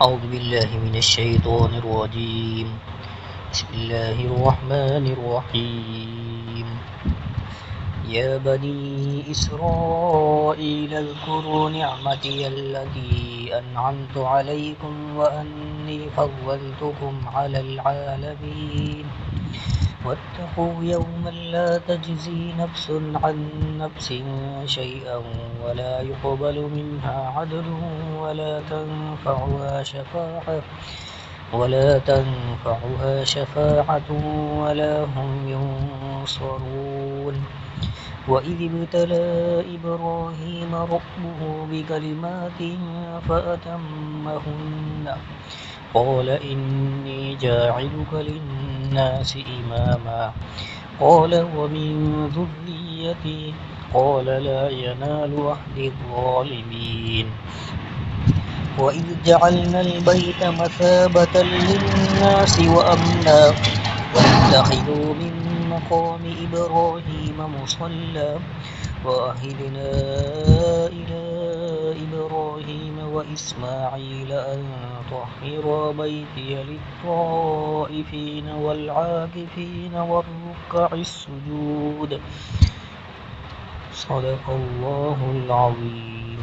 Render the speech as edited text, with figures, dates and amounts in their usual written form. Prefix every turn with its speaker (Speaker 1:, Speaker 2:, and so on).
Speaker 1: أعوذ بالله من الشيطان الرجيم. بسم الله الرحمن الرحيم. يا بني إسرائيل اذكروا نعمتي التي أنعمت عليكم وأني فضلتكم على العالمين. واتقوا يوما لا تجزي نفس عن نفس شيئا ولا يقبل منها عدل ولا تنفعها شفاعة ولا هم ينصرون. وإذ ابتلى إبراهيم ربه بكلمات فأتمهن قال إني جاعلك للناس إماما قال ومن ذريتي قال لا ينال عهد الظالمين. وإذ جعلنا البيت مثابة للناس وأمنا واتخذوا من مقام إبراهيم مصلى وعهدنا إلى إبراهيم وإسماعيل أن طهرا بيتي للطائفين والعاكفين والركع السجود. صدق الله العظيم.